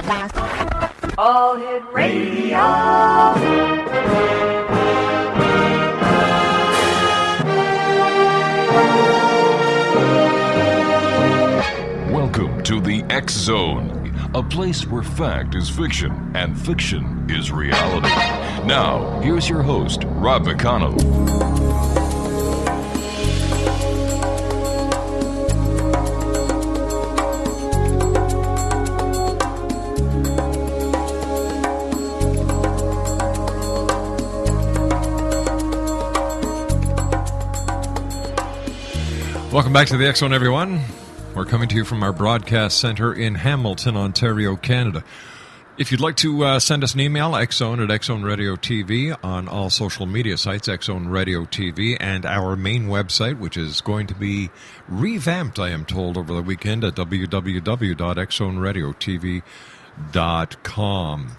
All Hit Radio. Welcome to the X Zone, a place where fact is fiction and fiction is reality. Now, here's your host, Rob McConnell. Welcome back to the X Zone, everyone. We're coming to you from our broadcast center in Hamilton, Ontario, Canada. If you'd like to send us an email, xzone at X Zone Radio TV, on all social media sites, X Zone Radio TV, and our main website, which is going to be revamped, I am told, over the weekend at www.xzoneradiotv.com.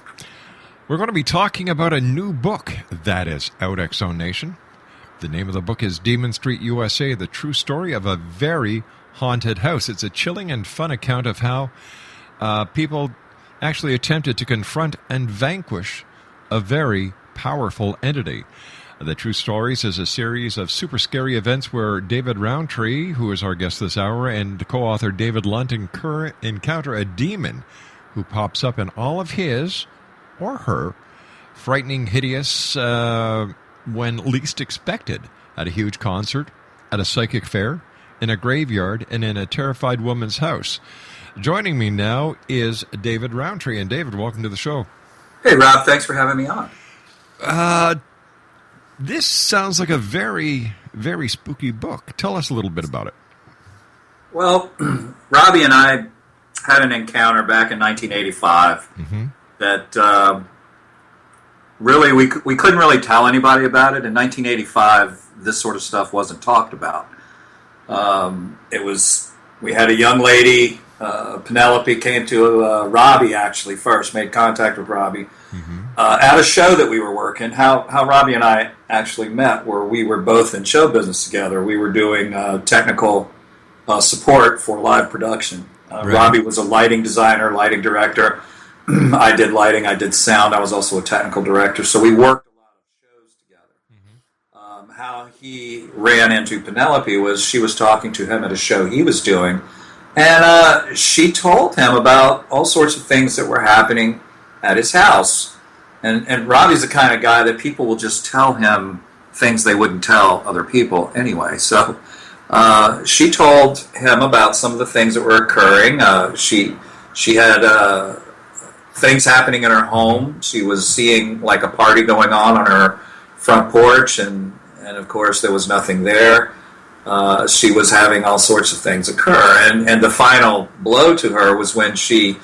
We're going to be talking about a new book that is out, X Zone Nation. The name of the book is Demon Street, USA, The True Story of a Very Haunted House. It's a chilling and fun account of how people actually attempted to confront and vanquish a very powerful entity. The True Stories is a series of super scary events where David Rountree, who is our guest this hour, and co-author David Lunt encounter a demon who pops up in all of his, or her, frightening, hideous, when least expected, at a huge concert, at a psychic fair, in a graveyard, and in a terrified woman's house. Joining me now is David Rountree. And David, welcome to the show. Hey, Rob, thanks for having me on. This sounds like a very, very spooky book. Tell us a little bit about it. Well, Robbie and I had an encounter back in 1985 that really we couldn't really tell anybody about it. In 1985, this sort of stuff wasn't talked about. We had a young lady, Penelope, came to Robbie actually first, made contact with Robbie at a show that we were working. How Robbie and I actually met were we were both in show business together. We were doing technical support for live production. Right. Robbie was a lighting designer, lighting director. I did lighting, I did sound. I was also a technical director. So we worked a lot of shows together. How he ran into Penelope was she was talking to him at a show he was doing, and she told him about all sorts of things that were happening at his house. And Robbie's the kind of guy that people will just tell him things they wouldn't tell other people anyway. So she told him about some of the things that were occurring. She had things happening in her home. She was seeing like a party going on her front porch, and of course there was nothing there. She was having all sorts of things occur, and the final blow to her was when she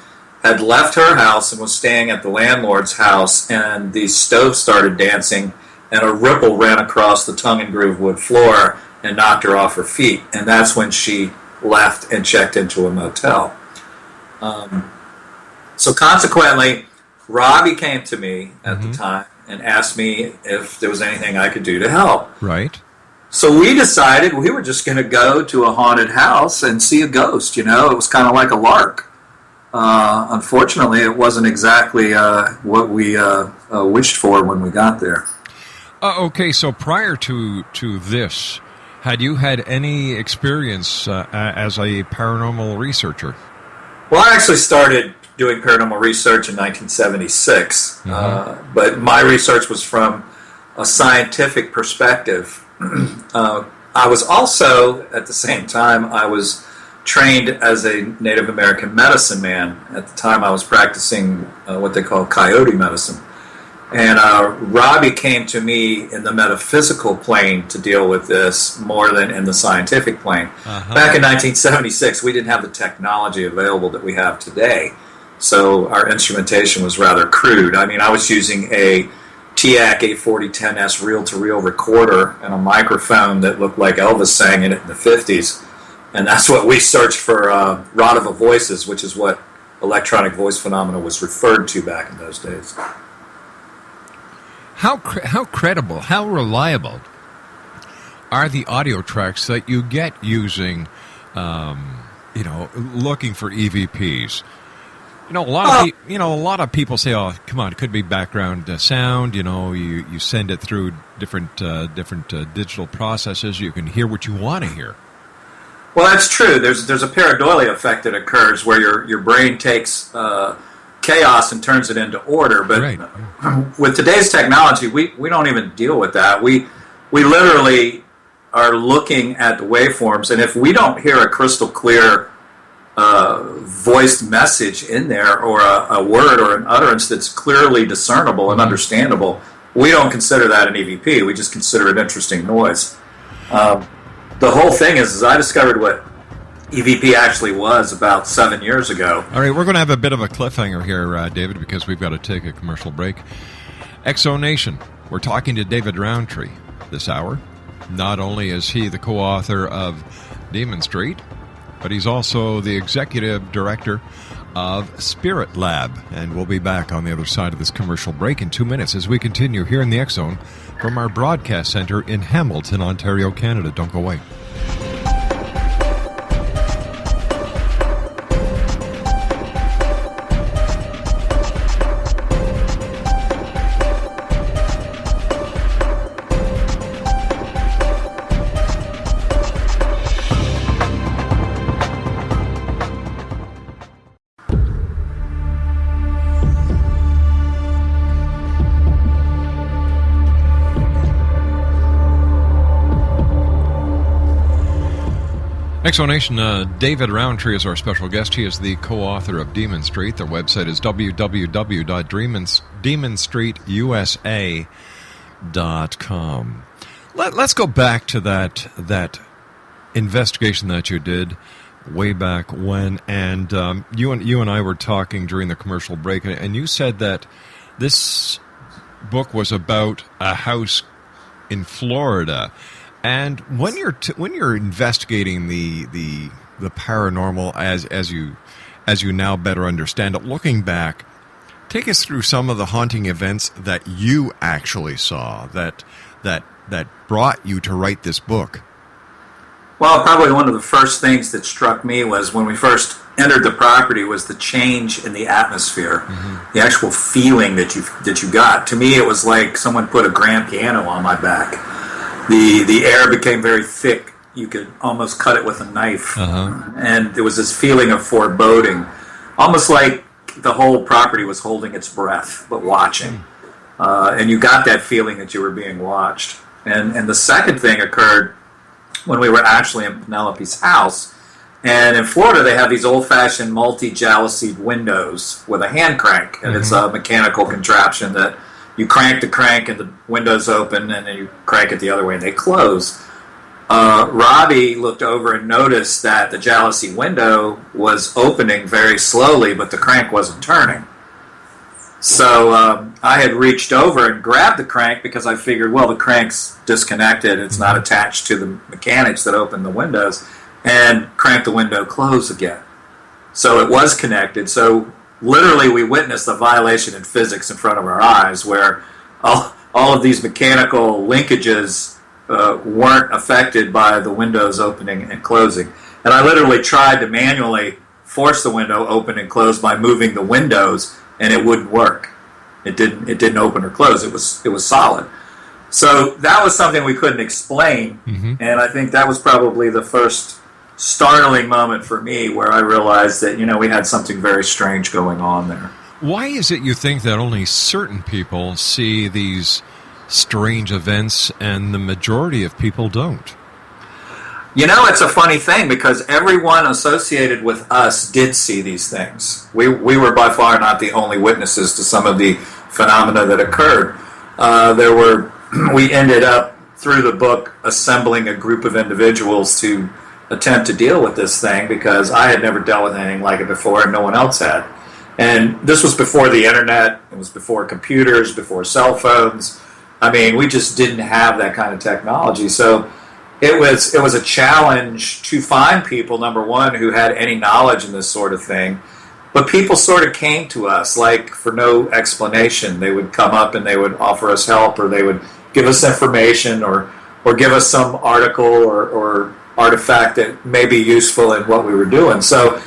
had left her house and was staying at the landlord's house, and the stove started dancing, and a ripple ran across the tongue and groove wood floor and knocked her off her feet, and that's when she left and checked into a motel. So consequently, Robbie came to me at the time and asked me if there was anything I could do to help. Right. So we decided we were just going to go to a haunted house and see a ghost, It was kind of like a lark. Unfortunately, it wasn't exactly what we wished for when we got there. Okay, so prior to this, had you had any experience as a paranormal researcher? Well, I actually started doing paranormal research in 1976, but my research was from a scientific perspective. I was also, at the same time, I was trained as a Native American medicine man. At the time, I was practicing what they call coyote medicine. And Robbie came to me in the metaphysical plane to deal with this more than in the scientific plane. Back in 1976, we didn't have the technology available that we have today. So our instrumentation was rather crude. I mean, I was using a TAC 84010S reel-to-reel recorder and a microphone that looked like Elvis sang in it in the 50s. And that's what we searched for Radava voices, which is what electronic voice phenomena was referred to back in those days. How credible, how reliable are the audio tracks that you get using, looking for EVPs? A lot of people say, "Oh, come on, it could be background sound." You send it through different digital processes. You can hear what you want to hear. Well, that's true. There's a pareidolia effect that occurs where your brain takes chaos and turns it into order. But right. With today's technology, we don't even deal with that. We literally are looking at the waveforms, and if we don't hear a crystal clear voiced message in there, or a word or an utterance that's clearly discernible and understandable, we don't consider that an EVP. We just consider it interesting noise. The whole thing is I discovered what EVP actually was about 7 years ago. All right, we're going to have a bit of a cliffhanger here, David, because we've got to take a commercial break. Exonation, we're talking to David Rountree this hour. Not only is he the co-author of Demon Street, but he's also the executive director of S.P.I.R.I.T Lab. And we'll be back on the other side of this commercial break in 2 minutes as we continue here in the X Zone from our broadcast center in Hamilton, Ontario, Canada. Don't go away. Exonation, David Rountree is our special guest. He is the co-author of Demon Street. Their website is www.demonstreetusa.com. Let's go back to that investigation that you did way back when, and you and I were talking during the commercial break, and you said that this book was about a house in Florida. And when you're investigating the paranormal as you now better understand it, looking back, take us through some of the haunting events that you actually saw that brought you to write this book. Well, probably one of the first things that struck me was when we first entered the property was the change in the atmosphere, the actual feeling that you got. To me, it was like someone put a grand piano on my back. The air became very thick. You could almost cut it with a knife. And there was this feeling of foreboding, almost like the whole property was holding its breath, but watching. And you got that feeling that you were being watched. And the second thing occurred when we were actually in Penelope's house. And in Florida, they have these old-fashioned multi-jalousied windows with a hand crank. And it's a mechanical contraption that you crank the crank and the windows open, and then you crank it the other way and they close. Robbie looked over and noticed that the jalousie window was opening very slowly, but the crank wasn't turning. So I had reached over and grabbed the crank because I figured, well, the crank's disconnected. It's not attached to the mechanics that open the windows, and cranked the window close again. So it was connected. So literally, we witnessed a violation in physics in front of our eyes where all of these mechanical linkages weren't affected by the windows opening and closing. And I literally tried to manually force the window open and close by moving the windows, and it wouldn't work. It didn't open or close. It was solid. So that was something we couldn't explain, and I think that was probably the first startling moment for me where I realized that, we had something very strange going on there. Why is it you think that only certain people see these strange events and the majority of people don't? It's a funny thing because everyone associated with us did see these things. We were by far not the only witnesses to some of the phenomena that occurred. We ended up, through the book, assembling a group of individuals to attempt to deal with this thing because I had never dealt with anything like it before and no one else had. And this was before the internet, it was before computers, before cell phones. I mean, we just didn't have that kind of technology. So it was a challenge to find people, number one, who had any knowledge in this sort of thing. But people sort of came to us like for no explanation. They would come up and they would offer us help, or they would give us information, or give us some article or artifact that may be useful in what we were doing. So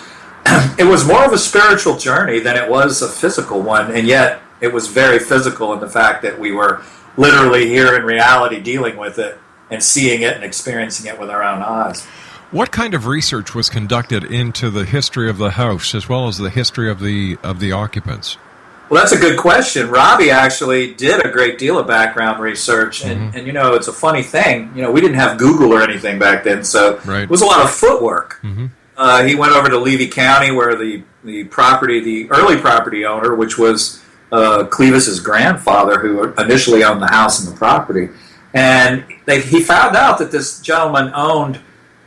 it was more of a spiritual journey than it was a physical one, and yet it was very physical in the fact that we were literally here in reality dealing with it and seeing it and experiencing it with our own eyes. What kind of research was conducted into the history of the house as well as the history of the occupants? Well, that's a good question. Robbie actually did a great deal of background research, and you know, it's a funny thing. You know, we didn't have Google or anything back then, so it was a lot of footwork. He went over to Levy County, where the early property owner, which was Clevis's grandfather, who initially owned the house and the property, and he found out that this gentleman owned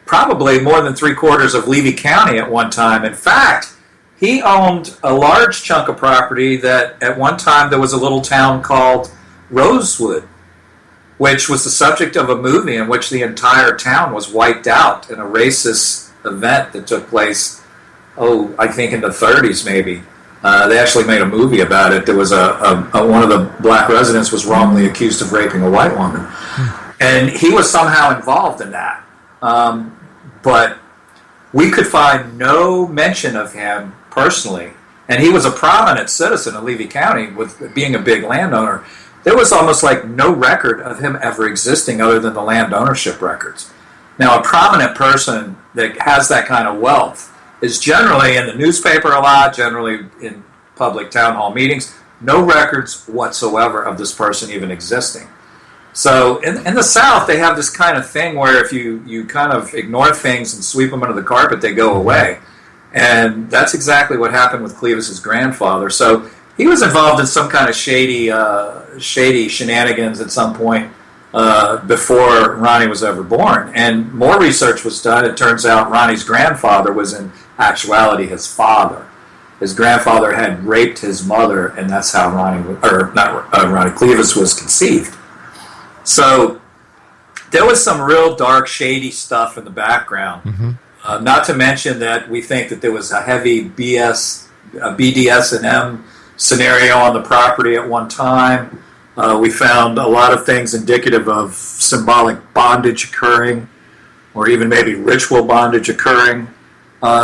probably more than 3/4 of Levy County at one time. In fact, he owned a large chunk of property that at one time there was a little town called Rosewood, which was the subject of a movie in which the entire town was wiped out in a racist event that took place, I think in the 30s maybe. They actually made a movie about it. There was one of the black residents was wrongly accused of raping a white woman. And he was somehow involved in that. But we could find no mention of him personally. And he was a prominent citizen of Levy County with being a big landowner. There was almost like no record of him ever existing other than the land ownership records. Now, a prominent person that has that kind of wealth is generally in the newspaper a lot, generally in public town hall meetings. No records whatsoever of this person even existing. So in the South, they have this kind of thing where if you kind of ignore things and sweep them under the carpet, they go away. And that's exactly what happened with Clevis's grandfather. So he was involved in some kind of shady shenanigans at some point before Ronnie was ever born. And more research was done. It turns out Ronnie's grandfather was in actuality his father. His grandfather had raped his mother, and that's how Ronnie Clevis was conceived. So there was some real dark, shady stuff in the background. Not to mention that we think that there was a heavy BDS&M scenario on the property at one time. We found a lot of things indicative of symbolic bondage occurring, or even maybe ritual bondage occurring.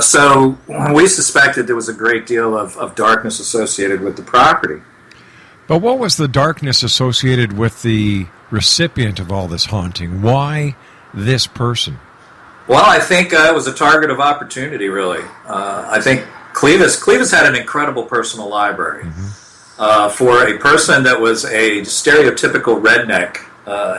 So we suspected there was a great deal of darkness associated with the property. But what was the darkness associated with the recipient of all this haunting? Why this person? Well, I think it was a target of opportunity, really. I think Clevis had an incredible personal library. For a person that was a stereotypical redneck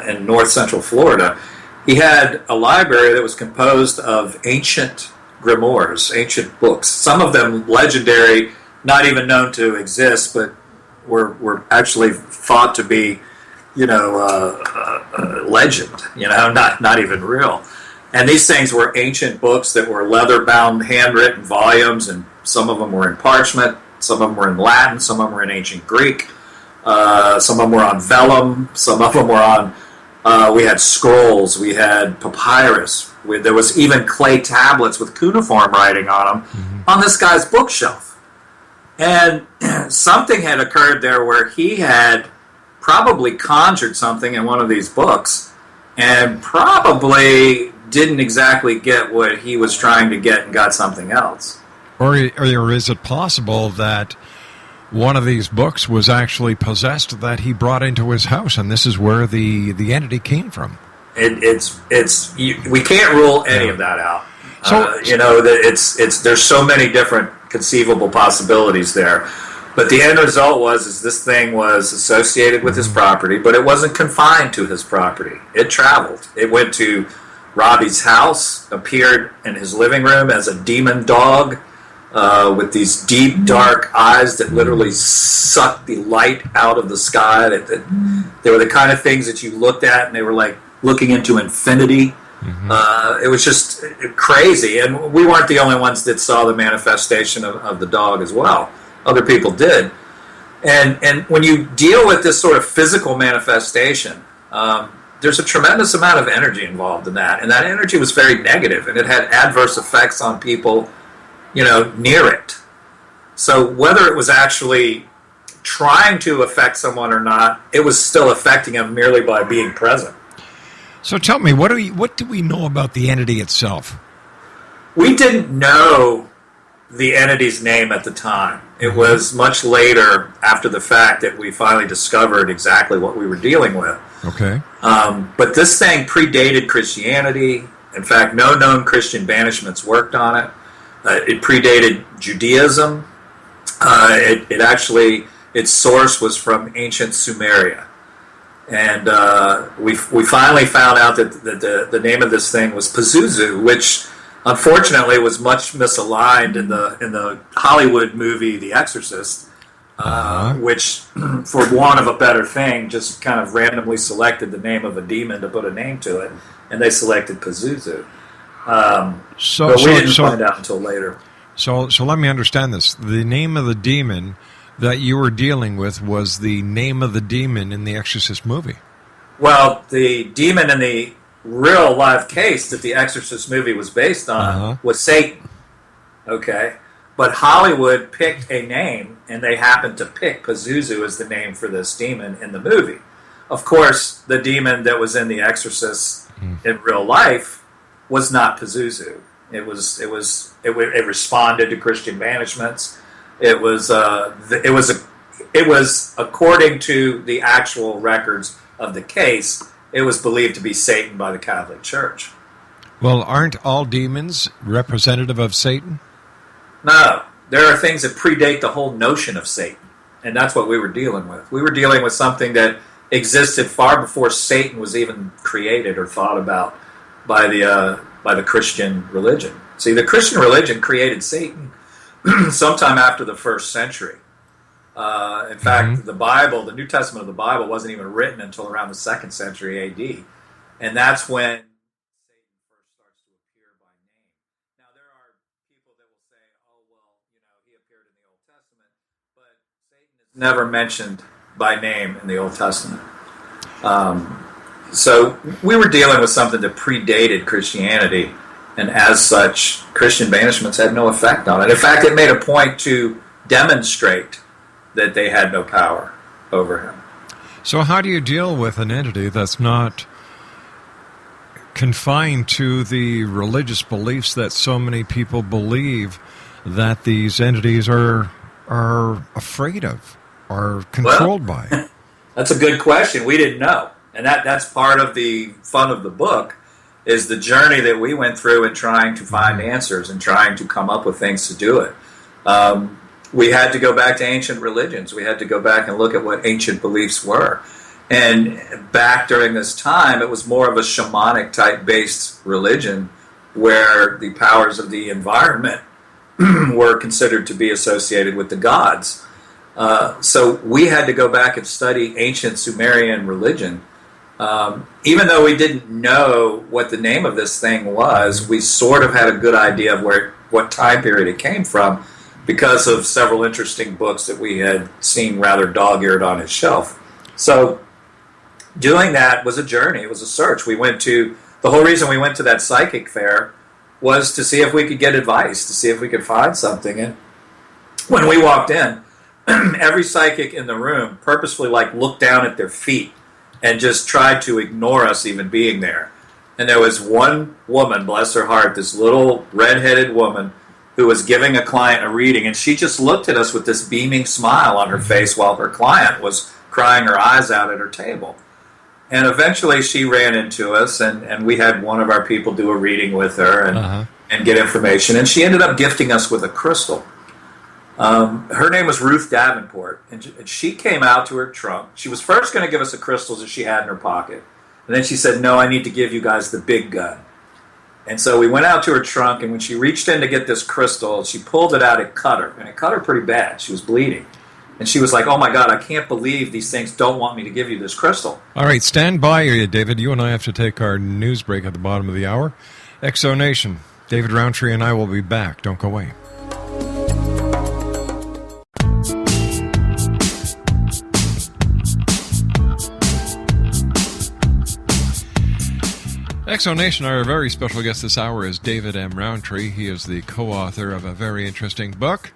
in north central Florida, he had a library that was composed of ancient grimoires, ancient books, some of them legendary, not even known to exist, but were actually thought to be, legend, not even real. And these things were ancient books that were leather-bound, handwritten volumes, and some of them were in parchment, some of them were in Latin, some of them were in ancient Greek, some of them were on vellum, some of them were on, we had scrolls, we had papyrus, there was even clay tablets with cuneiform writing on them on this guy's bookshelf. And something had occurred there where he had probably conjured something in one of these books and probably didn't exactly get what he was trying to get and got something else. Or is it possible that one of these books was actually possessed that he brought into his house, and this is where the entity came from? We can't rule any of that out. So there's so many different conceivable possibilities there. But the end result was this thing was associated with his property, but it wasn't confined to his property. It traveled. It went to Robbie's house, appeared in his living room as a demon dog with these deep, dark eyes that literally sucked the light out of the sky. They were the kind of things that you looked at and they were like looking into infinity. It was just crazy. And we weren't the only ones that saw the manifestation of the dog as well. Other people did. And when you deal with this sort of physical manifestation, there's a tremendous amount of energy involved in that. And that energy was very negative, and it had adverse effects on people, near it. So whether it was actually trying to affect someone or not, it was still affecting them merely by being present. So tell me, what do we know about the entity itself? We didn't know the entity's name at the time. It was much later, after the fact, that we finally discovered exactly what we were dealing with. Okay. But this thing predated Christianity. In fact, no known Christian banishments worked on it. It predated Judaism. It actually, its source was from ancient Sumeria. And we finally found out that the name of this thing was Pazuzu, which unfortunately was much misaligned in the Hollywood movie The Exorcist, which, for want of a better thing, just kind of randomly selected the name of a demon to put a name to it, and they selected Pazuzu. But we didn't find out until later. So let me understand this. The name of the demon that you were dealing with was the name of the demon in the Exorcist movie. Well, the demon in the real live case that the Exorcist movie was based on was Satan. Okay? But Hollywood picked a name, and they happened to pick Pazuzu as the name for this demon in the movie. Of course, the demon that was in the Exorcist in real life was not Pazuzu. It responded to Christian banishments. It was according to the actual records of the case, it was believed to be Satan by the Catholic Church. Well, aren't all demons representative of Satan? No. There are things that predate the whole notion of Satan, and that's what we were dealing with. We were dealing with something that existed far before Satan was even created or thought about by the Christian religion. See, the Christian religion created Satan sometime after the 1st century. In fact, the Bible, the New Testament of the Bible, wasn't even written until around the 2nd century A.D. And that's when Satan first starts to appear by name. Now, there are people that will say, oh, well, he appeared in the Old Testament, but Satan is never mentioned by name in the Old Testament. So we were dealing with something that predated Christianity, and as such, Christian banishments had no effect on it. In fact, it made a point to demonstrate that they had no power over him. So how do you deal with an entity that's not confined to the religious beliefs that so many people believe that these entities are afraid of, are controlled by? That's a good question. We didn't know. And that's part of the fun of the book, is the journey that we went through in trying to find answers and trying to come up with things to do it. We had to go back to ancient religions. We had to go back and look at what ancient beliefs were. And back during this time, it was more of a shamanic type-based religion where the powers of the environment were considered to be associated with the gods. So we had to go back and study ancient Sumerian religion. Even though we didn't know what the name of this thing was, we sort of had a good idea of what time period it came from because of several interesting books that we had seen rather dog-eared on its shelf. So doing that was a journey. It was a search. The whole reason we went to that psychic fair was to see if we could get advice, to see if we could find something. And when we walked in, every psychic in the room purposefully looked down at their feet and just tried to ignore us even being there. And there was one woman, bless her heart, this little red-headed woman who was giving a client a reading, and she just looked at us with this beaming smile on her face while her client was crying her eyes out at her table. And eventually she ran into us, and we had one of our people do a reading with her and get information. And she ended up gifting us with a crystal. Her name was Ruth Davenport, and she came out to her trunk. She was first going to give us the crystals that she had in her pocket. And then she said, no, I need to give you guys the big gun. And so we went out to her trunk, and when she reached in to get this crystal, she pulled it out, it cut her. And it cut her pretty bad. She was bleeding. And she was like, oh my God, I can't believe these things don't want me to give you this crystal. All right, stand by, David. You and I have to take our news break at the bottom of the hour. Exo Nation, David Rountree and I will be back. Don't go away. Exo Nation, our very special guest this hour is David M. Rountree. He is the co-author of a very interesting book,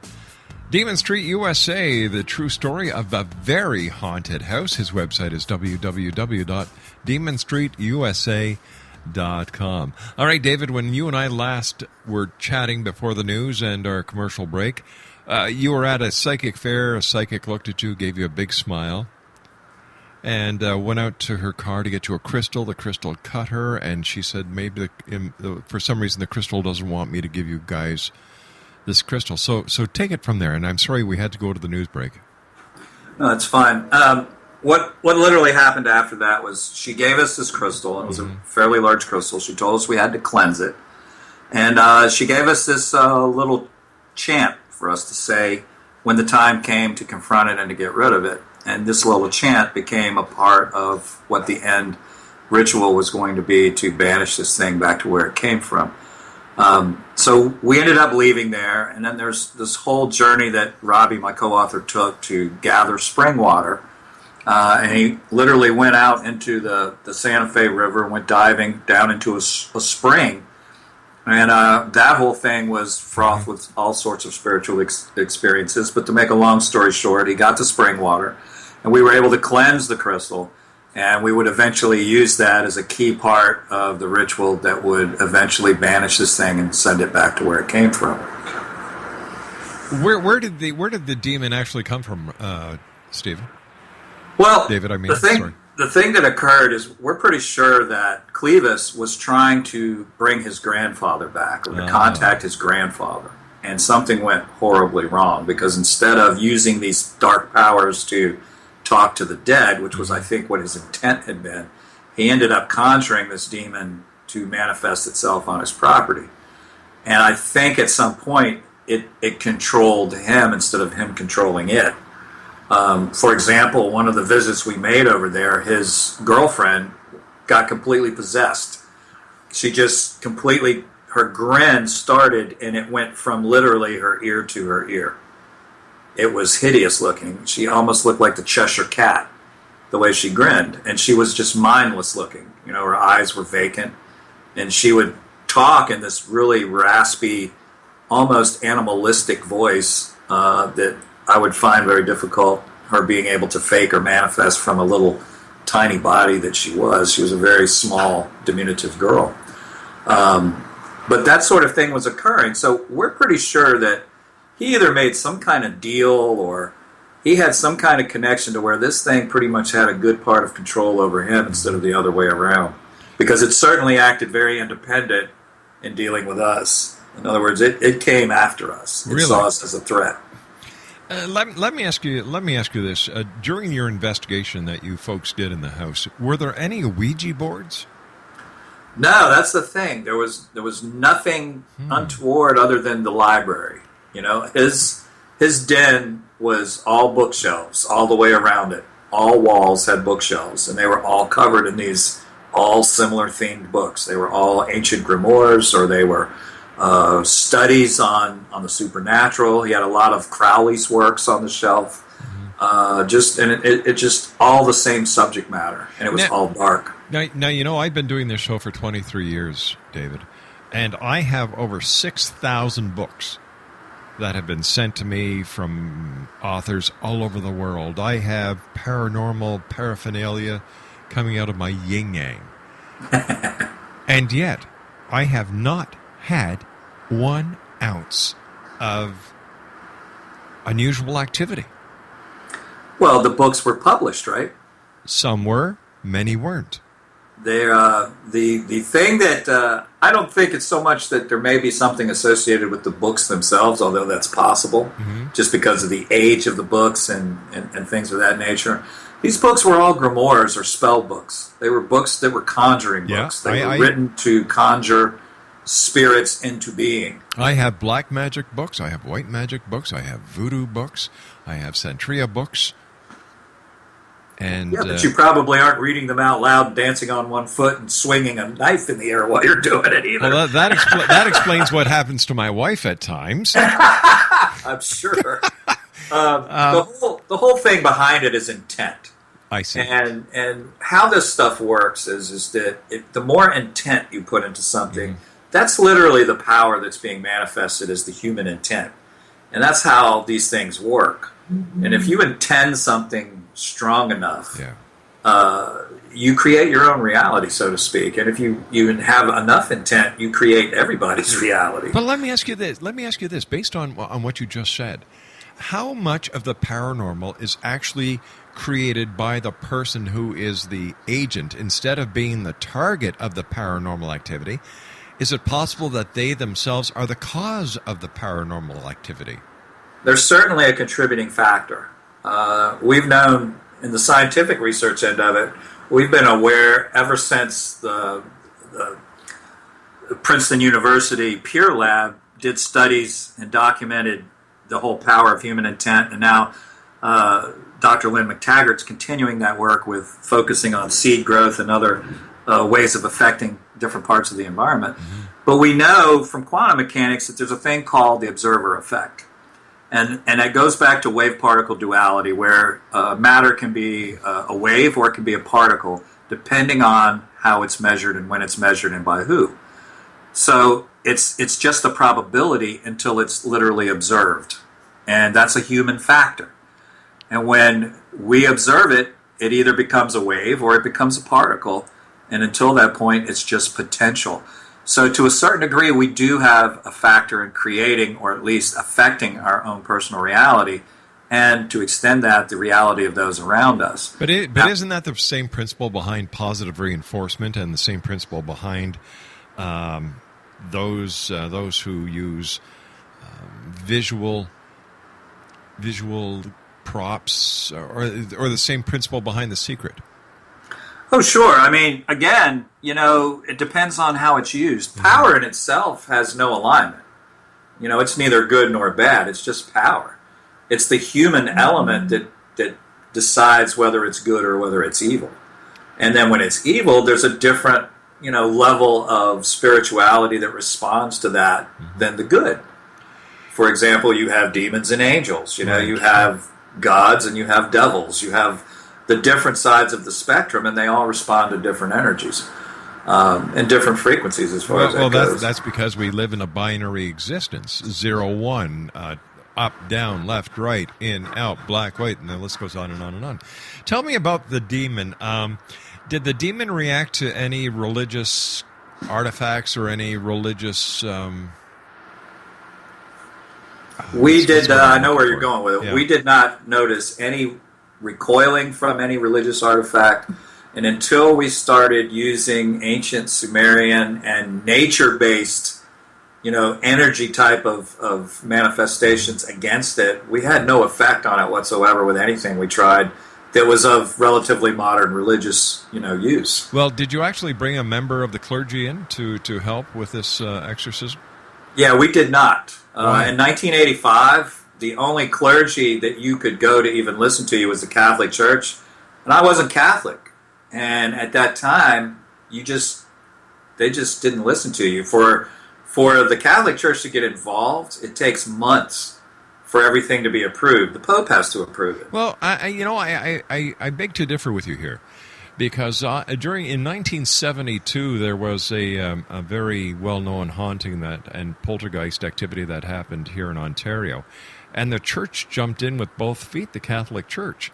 Demon Street USA, the true story of a very haunted house. His website is www.demonstreetusa.com. gmail.com. All right, David, when you and I last were chatting before the news and our commercial break, you were at a psychic fair. A psychic looked at you, gave you a big smile, and went out to her car to get you a crystal. The crystal cut her, and she said, maybe for some reason the crystal doesn't want me to give you guys this crystal. So take it from there, and I'm sorry we had to go to the news break. No, that's fine. What literally happened after that was she gave us this crystal. It was a fairly large crystal. She told us we had to cleanse it. And she gave us this little chant for us to say when the time came to confront it and to get rid of it. And this little chant became a part of what the end ritual was going to be to banish this thing back to where it came from. So we ended up leaving there, and then there's this whole journey that Robbie, my co-author, took to gather spring water. And he literally went out into the Santa Fe River, went diving down into a spring. And that whole thing was fraught with all sorts of spiritual experiences. But to make a long story short, he got the spring water, and we were able to cleanse the crystal. And we would eventually use that as a key part of the ritual that would eventually banish this thing and send it back to where it came from. Where did the demon actually come from, Stephen? Well, David, I mean, the thing that occurred is we're pretty sure that Clevis was trying to bring his grandfather back, or to contact his grandfather. And something went horribly wrong, because instead of using these dark powers to talk to the dead, which was, I think, what his intent had been, he ended up conjuring this demon to manifest itself on his property. And I think at some point it controlled him instead of him controlling it. For example, one of the visits we made over there, his girlfriend got completely possessed. She just completely, her grin started, and it went from literally her ear to her ear. It was hideous looking. She almost looked like the Cheshire Cat, the way she grinned. And she was just mindless looking. You know, her eyes were vacant. And she would talk in this really raspy, almost animalistic voice that I would find very difficult, her being able to fake or manifest from a little tiny body that she was. She was a very small, diminutive girl. But that sort of thing was occurring. So we're pretty sure that he either made some kind of deal, or he had some kind of connection to where this thing pretty much had a good part of control over him instead of the other way around. Because it certainly acted very independent in dealing with us. In other words, it came after us. It saw us as a threat. Let me ask you this. During your investigation that you folks did in the house, were there any Ouija boards? No, that's the thing. There was nothing untoward other than the library. You know, his den was all bookshelves all the way around it. All walls had bookshelves, and they were all covered in these all similar themed books. They were all ancient grimoires, or they were studies on the supernatural. He had a lot of Crowley's works on the shelf. It just all the same subject matter, and it was all dark. Now, you know, I've been doing this show for 23 years, David, and I have over 6,000 books that have been sent to me from authors all over the world. I have paranormal paraphernalia coming out of my yin-yang. And yet, I have not had 1 ounce of unusual activity. Well, the books were published, right? Some were, many weren't. They're the thing that I don't think it's so much that there may be something associated with the books themselves, although that's possible, just because of the age of the books and things of that nature. These books were all grimoires or spell books. They were books that were conjuring books. They were written to conjure spirits into being. I have black magic books. I have white magic books. I have voodoo books. I have Santeria books. And, but you probably aren't reading them out loud, dancing on one foot, and swinging a knife in the air while you're doing it either. Well, that explains what happens to my wife at times. I'm sure. The whole thing behind it is intent. I see. And how this stuff works is that the more intent you put into something, that's literally the power that's being manifested as the human intent. And that's how these things work. And if you intend something strong enough, you create your own reality, so to speak. And if you have enough intent, you create everybody's reality. But let me ask you this, based on what you just said, how much of the paranormal is actually created by the person who is the agent instead of being the target of the paranormal activity? Is it possible that they themselves are the cause of the paranormal activity? There's certainly a contributing factor. We've known in the scientific research end of it, we've been aware ever since the Princeton University S.P.I.R.I.T lab did studies and documented the whole power of human intent, and now Dr. Lynn McTaggart's continuing that work with focusing on seed growth and other ways of affecting different parts of the environment. Mm-hmm. But we know from quantum mechanics that there's a thing called the observer effect. And that goes back to wave-particle duality, where matter can be a wave or it can be a particle, depending on how it's measured and when it's measured and by who. So it's just a probability until it's literally observed. And that's a human factor. And when we observe it, it either becomes a wave or it becomes a particle. And until that point, it's just potential. So to a certain degree, we do have a factor in creating or at least affecting our own personal reality, and to extend that, the reality of those around us. But isn't that the same principle behind positive reinforcement and the same principle behind those who use visual props, or the same principle behind The Secret? Oh, sure. I mean, again, it depends on how it's used. Power in itself has no alignment. It's neither good nor bad. It's just power. It's the human element that decides whether it's good or whether it's evil. And then when it's evil, there's a different, level of spirituality that responds to that than the good. For example, you have demons and angels. You have gods and you have devils. You have the different sides of the spectrum, and they all respond to different energies and different frequencies as far as that goes. That's because we live in a binary existence, 0, 1, up, down, left, right, in, out, black, white, and the list goes on and on and on. Tell me about the demon. Did the demon react to any religious artifacts or any religious... we did, I know where you're going with it. Yeah. We did not notice any recoiling from any religious artifact, and until we started using ancient Sumerian and nature-based, energy type of manifestations against it, we had no effect on it whatsoever with anything we tried that was of relatively modern religious, use. Well, did you actually bring a member of the clergy in to help with this exorcism? Yeah, we did not. In 1985, the only clergy that you could go to even listen to you was the Catholic Church, and I wasn't Catholic. And at that time, they just didn't listen to you. For the Catholic Church to get involved, it takes months for everything to be approved. The Pope has to approve it. Well, I beg to differ with you here, because in 1972 there was a very well-known haunting and poltergeist activity that happened here in Ontario. And the church jumped in with both feet, the Catholic Church.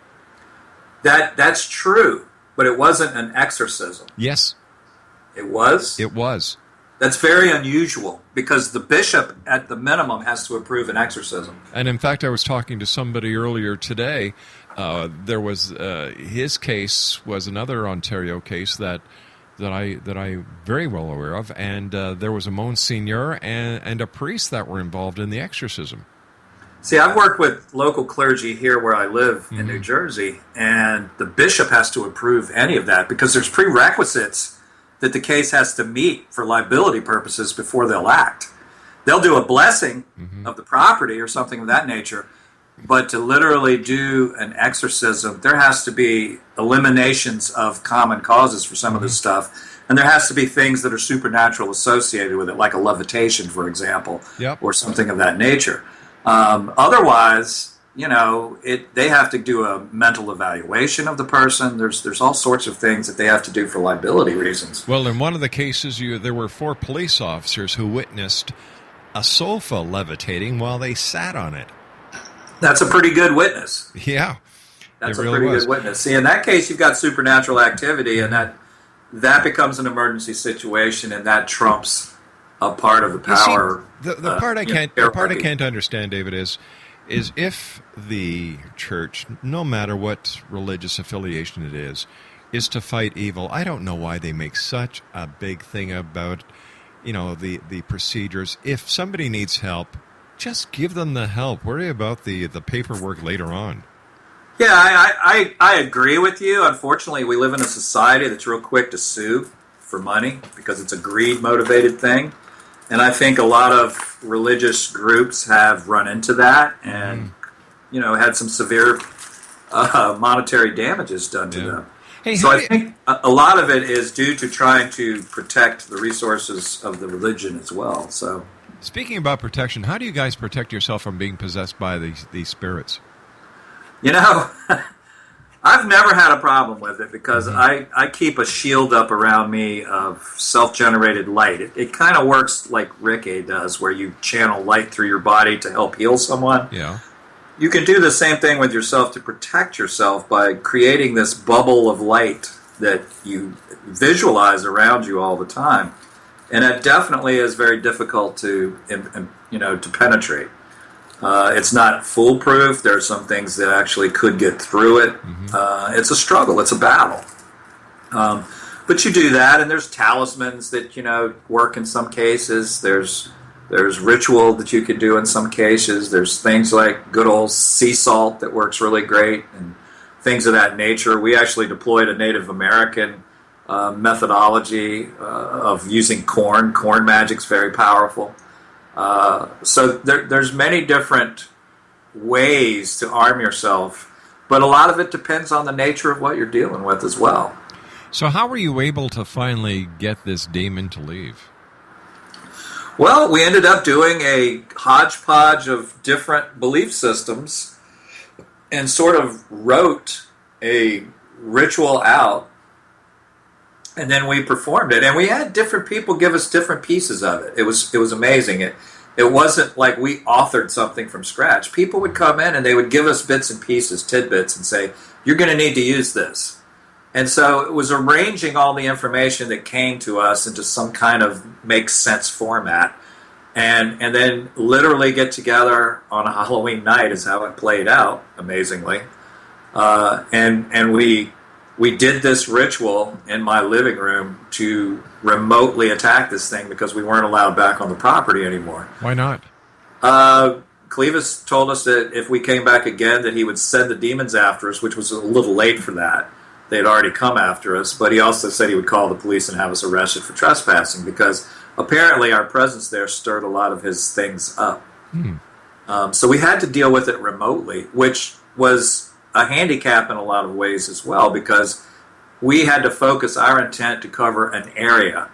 That's true, but it wasn't an exorcism. Yes. It was? It was. That's very unusual, because the bishop, at the minimum, has to approve an exorcism. And in fact, I was talking to somebody earlier today. There was his case was another Ontario case that I very well aware of, and there was a Monsignor and a priest that were involved in the exorcism. See, I've worked with local clergy here where I live in New Jersey, and the bishop has to approve any of that because there's prerequisites that the case has to meet for liability purposes before they'll act. They'll do a blessing of the property or something of that nature, but to literally do an exorcism, there has to be eliminations of common causes for some of this stuff, and there has to be things that are supernatural associated with it, like a levitation, for example, or something of that nature. Otherwise, they have to do a mental evaluation of the person. There's all sorts of things that they have to do for liability reasons. Well, in one of the cases, there were 4 police officers who witnessed a sofa levitating while they sat on it. That's a pretty good witness. Yeah. That's It a really pretty was. good witness. See, in that case, you've got supernatural activity, and that becomes an emergency situation, and that trumps a part of the You see, power. the part I can't understand, David, is if the church, no matter what religious affiliation it is to fight evil. I don't know why they make such a big thing about, the procedures. If somebody needs help, just give them the help. Worry about the paperwork later on. Yeah, I agree with you. Unfortunately, we live in a society that's real quick to sue for money because it's a greed-motivated thing. And I think a lot of religious groups have run into that and, had some severe monetary damages done to them. Hey, so I think a lot of it is due to trying to protect the resources of the religion as well. So, speaking about protection, how do you guys protect yourself from being possessed by these spirits? I've never had a problem with it because I keep a shield up around me of self-generated light. It kind of works like Rick does, where you channel light through your body to help heal someone. Yeah. You can do the same thing with yourself to protect yourself by creating this bubble of light that you visualize around you all the time. And it definitely is very difficult to penetrate. It's not foolproof. There are some things that actually could get through it. It's a struggle. It's a battle. But you do that, and there's talismans that work in some cases. There's ritual that you can do in some cases. There's things like good old sea salt that works really great, and things of that nature. We actually deployed a Native American methodology of using corn. Corn magic's very powerful. So there's many different ways to arm yourself, but a lot of it depends on the nature of what you're dealing with as well. So how were you able to finally get this demon to leave? Well, we ended up doing a hodgepodge of different belief systems and sort of wrote a ritual out, and then we performed it. And we had different people give us different pieces of it. It was amazing. It wasn't like we authored something from scratch. People would come in and they would give us bits and pieces, tidbits, and say, you're going to need to use this. And so it was arranging all the information that came to us into some kind of makes sense format. And then literally get together on a Halloween night is how it played out, amazingly. And we did this ritual in my living room to remotely attack this thing because we weren't allowed back on the property anymore. Why not? Clevis told us that if we came back again that he would send the demons after us, which was a little late for that. They had already come after us, but he also said he would call the police and have us arrested for trespassing because apparently our presence there stirred a lot of his things up. So we had to deal with it remotely, which was a handicap in a lot of ways as well because we had to focus our intent to cover an area.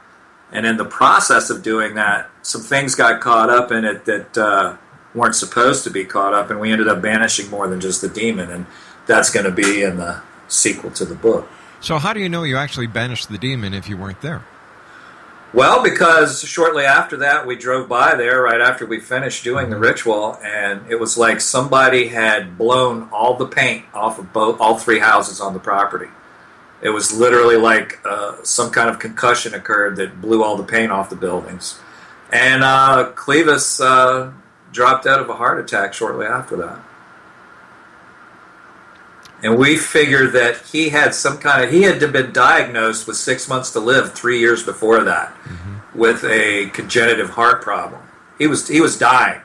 And in the process of doing that, some things got caught up in it that weren't supposed to be caught up, and we ended up banishing more than just the demon, and that's going to be in the sequel to the book. So how do you know you actually banished the demon if you weren't there? Well, because shortly after that, we drove by there right after we finished doing the ritual, and it was like somebody had blown all the paint off of all three houses on the property. It was literally like some kind of concussion occurred that blew all the paint off the buildings. And Clevis dropped out of a heart attack shortly after that. And we figured that he had he had been diagnosed with 6 months to live 3 years before that with a congenital heart problem. He was dying,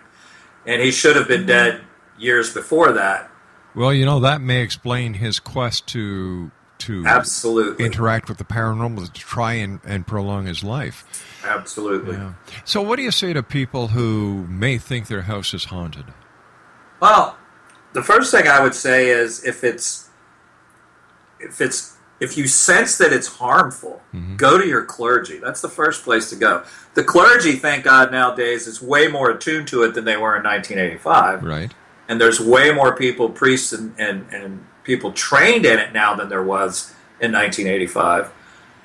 and he should have been dead years before that. Well, that may explain his quest to absolutely interact with the paranormal to try and prolong his life. Absolutely. Yeah. So what do you say to people who may think their house is haunted? Well, the first thing I would say is if you sense that it's harmful, go to your clergy. That's the first place to go. The clergy, thank God, nowadays is way more attuned to it than they were in 1985. Right. And there's way more people, priests and people trained in it now than there was in 1985.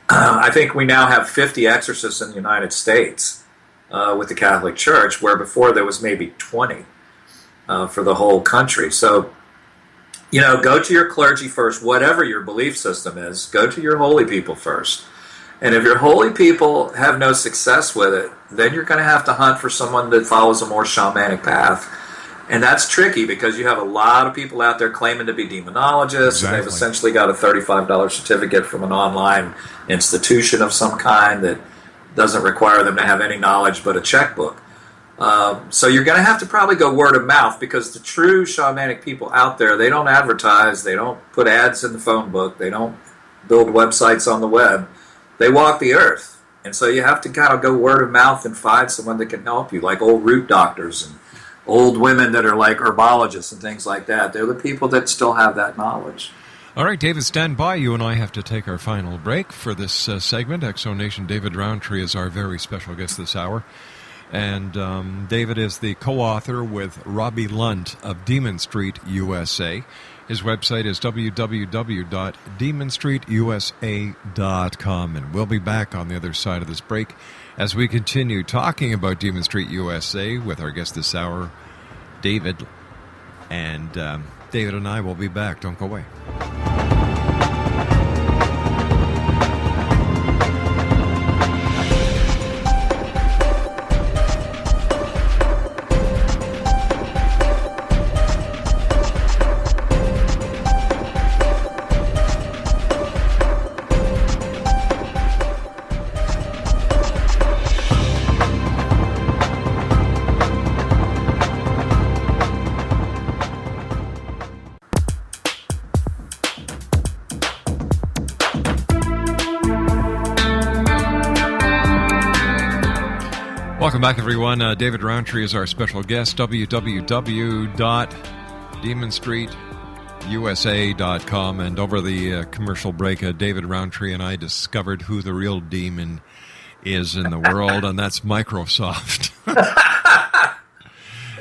I think we now have 50 exorcists in the United States with the Catholic Church, where before there was maybe 20. For the whole country. So, go to your clergy first, whatever your belief system is. Go to your holy people first. And if your holy people have no success with it, then you're going to have to hunt for someone that follows a more shamanic path. And that's tricky because you have a lot of people out there claiming to be demonologists. Exactly. And they've essentially got a $35 certificate from an online institution of some kind that doesn't require them to have any knowledge but a checkbook. So you're going to have to probably go word of mouth, because the true shamanic people out there, they don't advertise, they don't put ads in the phone book, they don't build websites on the web. They walk the earth. And so you have to kind of go word of mouth and find someone that can help you, like old root doctors and old women that are like herbologists and things like that. They're the people that still have that knowledge. All right, David, stand by. You and I have to take our final break for this segment. Exonation David Rountree is our very special guest this hour. And David is the co-author with Robbie Lunt of Demon Street USA. His website is www.demonstreetusa.com. And we'll be back on the other side of this break as we continue talking about Demon Street USA with our guest this hour, David. And David and I will be back. Don't go away. Welcome back, everyone. David Rountree is our special guest. www.demonstreetusa.com. And over the commercial break, David Rountree and I discovered who the real demon is in the world, and that's Microsoft.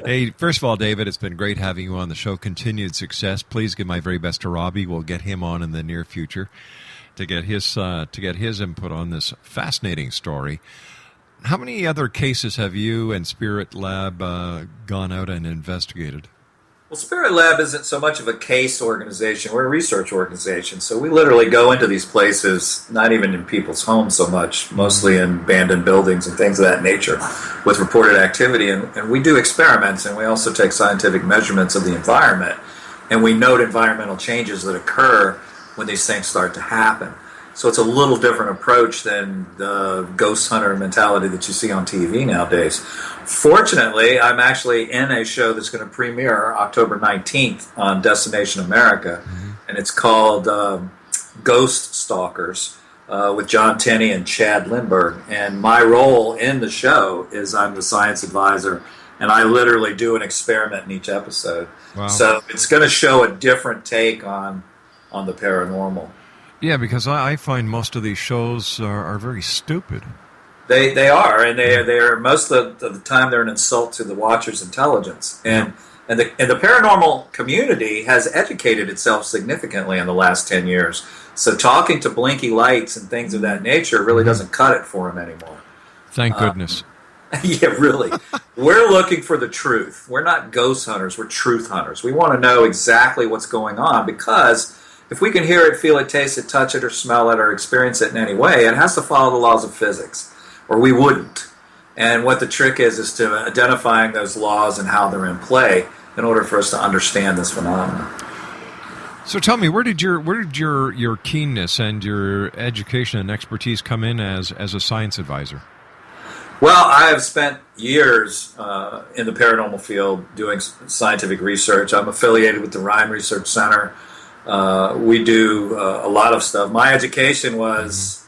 Hey, first of all, David, it's been great having you on the show. Continued success. Please give my very best to Robbie. We'll get him on in the near future to get his input on this fascinating story. How many other cases have you and Spirit Lab gone out and investigated? Well, Spirit Lab isn't so much of a case organization. We're a research organization. So we literally go into these places, not even in people's homes so much, mostly in abandoned buildings and things of that nature with reported activity. And we do experiments, and we also take scientific measurements of the environment. And we note environmental changes that occur when these things start to happen. So it's a little different approach than the ghost hunter mentality that you see on TV nowadays. Fortunately, I'm actually in a show that's going to premiere October 19th on Destination America, and it's called Ghost Stalkers with John Tenney and Chad Lindbergh. And my role in the show is I'm the science advisor, and I literally do an experiment in each episode. Wow. So it's going to show a different take on the paranormal. Yeah, because I find most of these shows are very stupid. They are, and they are most of the time they're an insult to the watcher's intelligence. And the paranormal community has educated itself significantly in the last 10 years. So talking to blinky lights and things of that nature really doesn't cut it for them anymore. Thank goodness. Yeah, really. We're looking for the truth. We're not ghost hunters. We're truth hunters. We want to know exactly what's going on, because if we can hear it, feel it, taste it, touch it, or smell it, or experience it in any way, it has to follow the laws of physics, or we wouldn't. And what the trick is to identifying those laws and how they're in play in order for us to understand this phenomenon. So tell me, where did your keenness and your education and expertise come in as a science advisor? Well, I have spent years in the paranormal field doing scientific research. I'm affiliated with the Rhine Research Center. We do a lot of stuff. My education was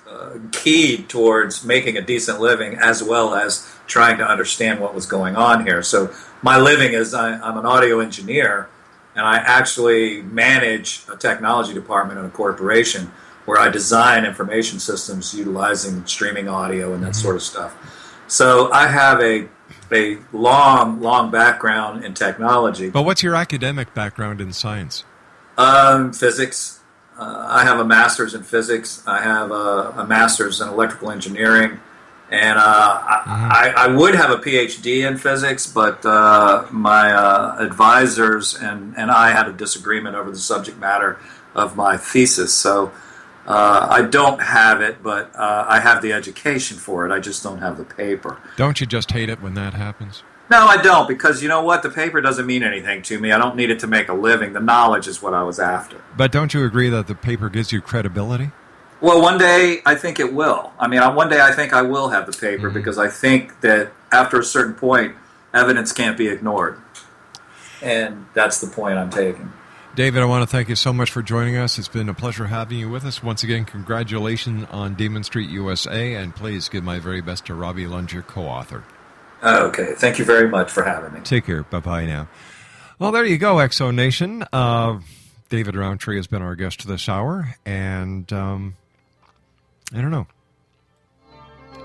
keyed towards making a decent living as well as trying to understand what was going on here. So my living is I'm an audio engineer, and I actually manage a technology department in a corporation where I design information systems utilizing streaming audio and that sort of stuff. So I have a long background in technology. But what's your academic background in science? Physics. I have a master's in physics. I have a master's in electrical engineering. And I would have a PhD in physics, but my advisors and I had a disagreement over the subject matter of my thesis. So I don't have it, but I have the education for it. I just don't have the paper. Don't you just hate it when that happens? No, I don't, because you know what? The paper doesn't mean anything to me. I don't need it to make a living. The knowledge is what I was after. But don't you agree that the paper gives you credibility? Well, one day I think it will. I mean, one day I think I will have the paper because I think that after a certain point, evidence can't be ignored. And that's the point I'm taking. David, I want to thank you so much for joining us. It's been a pleasure having you with us. Once again, congratulations on Demon Street USA, and please give my very best to Robbie Lund, your co-author. Okay, thank you very much for having me. Take care. Bye-bye now. Well, there you go, Exo Nation. David Rountree has been our guest this hour, and I don't know.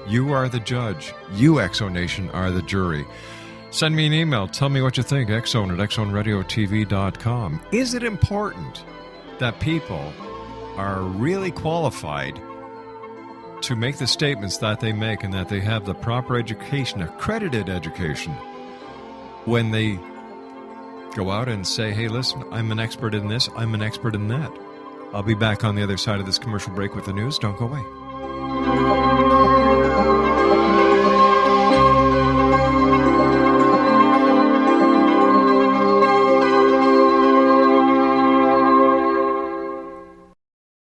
You are the judge. You, Exo Nation, are the jury. Send me an email. Tell me what you think. Exxon at exxonradiotv.com. Is it important that people are really qualified to make the statements that they make and that they have the proper education, accredited education, when they go out and say, hey, listen, I'm an expert in this, I'm an expert in that? I'll be back on the other side of this commercial break with the news. Don't go away.